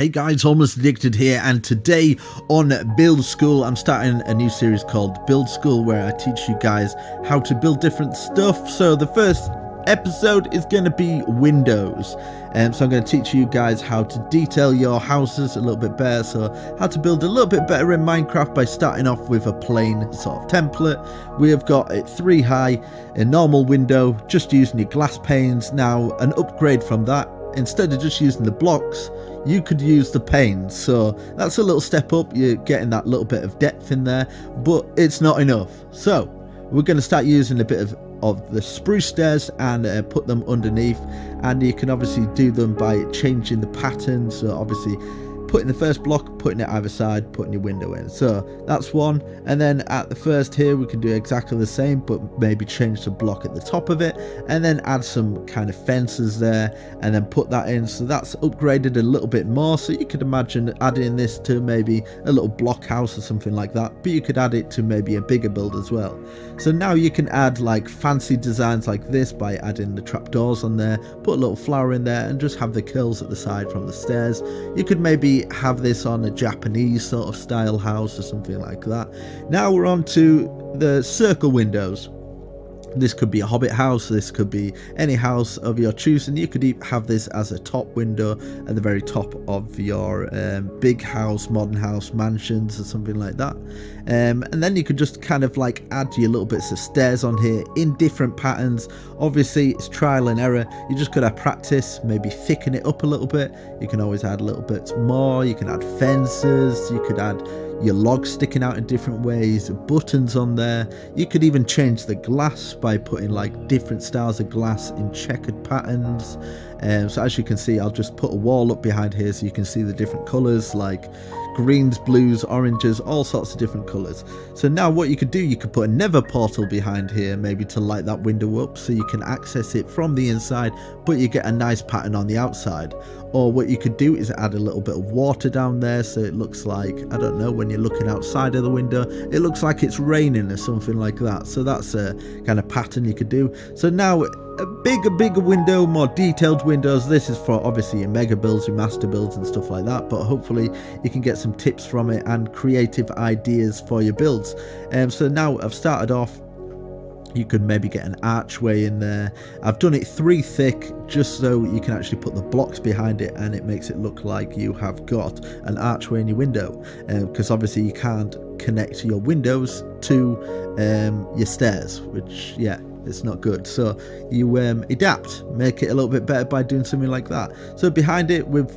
Hey guys, Almost Addicted here, and today on Build School I'm starting a new series called Build School where I teach you guys how to build different stuff. So the first episode is going to be windows, and so I'm going to teach you guys how to detail your houses a little bit better, so how to build a little bit better in Minecraft by starting off with a plain sort of template. We have got a 3 high, a normal window, just using your glass panes. Now an upgrade from that, instead of just using the blocks, you could use the panes, so that's a little step up. You're getting that little bit of depth in there, but it's not enough. So we're going to start using a bit of the spruce stairs and put them underneath, and you can obviously do them by changing the patterns. So obviously putting the first block, putting it either side, putting your window in. So that's one, and then at the first here we can do exactly the same, but maybe change the block at the top of it and then add some kind of fences there and then put that in. So that's upgraded a little bit more. So you could imagine adding this to maybe a little block house or something like that, but you could add it to maybe a bigger build as well. So now you can add like fancy designs like this by adding the trapdoors on there, put a little flower in there and just have the curls at the side from the stairs. You could maybe have this on a Japanese sort of style house or something like that. Now we're on to the circle windows. This could be a hobbit house, this could be any house of your choosing. You could have this as a top window at the very top of your big house, modern house, mansions or something like that. And then you could just kind of like add your little bits of stairs on here in different patterns. Obviously it's trial and error, you just gotta practice, maybe thicken it up a little bit. You can always add a little bit more. You can add fences, you could add your logs sticking out in different ways, buttons on there. You could even change the glass by putting like different styles of glass in checkered patterns. So as you can see, I'll just put a wall up behind here so you can see the different colors, like greens, blues, oranges, all sorts of different colors. So now what you could do, you could put a nether portal behind here, maybe to light that window up so you can access it from the inside, but you get a nice pattern on the outside. Or what you could do is add a little bit of water down there so it looks like, I don't know, when you're looking outside of the window, it looks like it's raining or something like that. So that's a kind of pattern you could do. So now a bigger window, more detailed windows. This is for obviously your mega builds, your master builds and stuff like that, but hopefully you can get some tips from it and creative ideas for your builds. So now I've started off, you could maybe get an archway in there. I've done it 3 thick just so you can actually put the blocks behind it and it makes it look like you have got an archway in your window, because obviously you can't connect your windows to your stairs, which it's not good. So you adapt, make it a little bit better by doing something like that. So behind it we've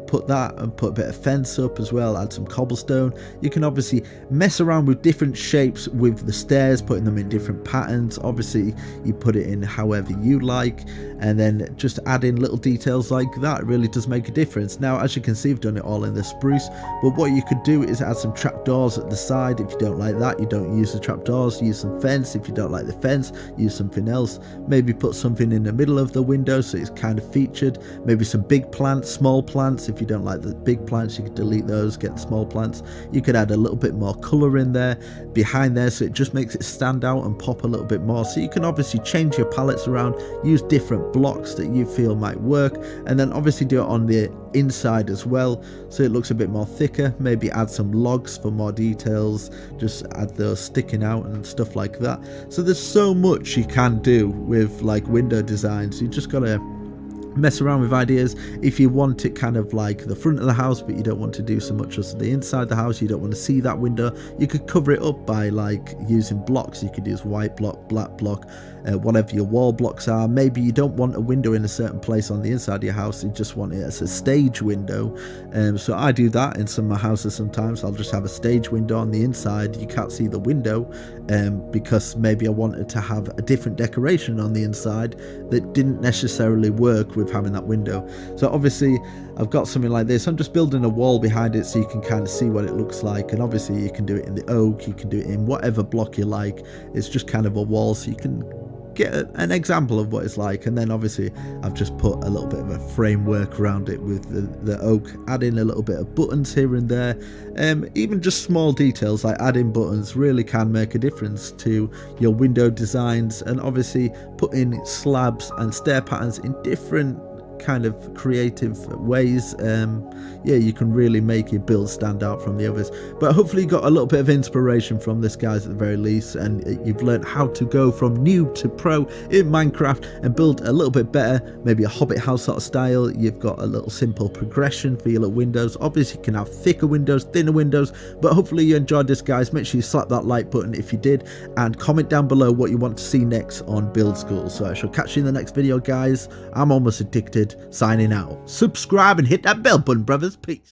put that and put a bit of fence up as well, add some cobblestone. You can obviously mess around with different shapes with the stairs, putting them in different patterns. Obviously you put it in however you like, and then just add in little details like that. It really does make a difference. Now as you can see, I've done it all in the spruce, but what you could do is add some trapdoors at the side. If you don't like that, you don't use the trapdoors, use some fence. If you don't like the fence, use something else. Maybe put something in the middle of the window so it's kind of featured. Maybe some big plants, small plants. If you don't like the big plants, you could delete those, get the small plants. You could add a little bit more color in there behind there so it just makes it stand out and pop a little bit more. So you can obviously change your palettes around, use different blocks that you feel might work, and then obviously do it on the inside as well so it looks a bit more thicker. Maybe add some logs for more details, just add those sticking out and stuff like that. So there's so much you can do with like window designs. You just gotta mess around with ideas. If you want it kind of like the front of the house but you don't want to do so much as the inside the house, you don't want to see that window, you could cover it up by like using blocks. You could use white block, black block, whatever your wall blocks are. Maybe you don't want a window in a certain place on the inside of your house, you just want it as a stage window. So I do that in some of my houses sometimes. I'll just have a stage window on the inside. You can't see the window because maybe I wanted to have a different decoration on the inside that didn't necessarily work with having that window. So obviously I've got something like this. I'm just building a wall behind it so you can kind of see what it looks like, and obviously you can do it in the oak, you can do it in whatever block you like. It's just kind of a wall so you can get an example of what it's like. And then obviously I've just put a little bit of a framework around it with the oak, adding a little bit of buttons here and there. Even just small details like adding buttons really can make a difference to your window designs, and obviously putting slabs and stair patterns in different kind of creative ways, yeah, you can really make your build stand out from the others. But hopefully you got a little bit of inspiration from this, guys, at the very least, and you've learned how to go from noob to pro in Minecraft and build a little bit better, maybe a hobbit house sort of style. You've got a little simple progression for your little windows. Obviously you can have thicker windows, thinner windows, but hopefully you enjoyed this, guys. Make sure you slap that like button if you did, and comment down below what you want to see next on Build School. So I shall catch you in the next video, guys. I'm almost addicted, signing out. Subscribe and hit that bell button, brothers. Peace.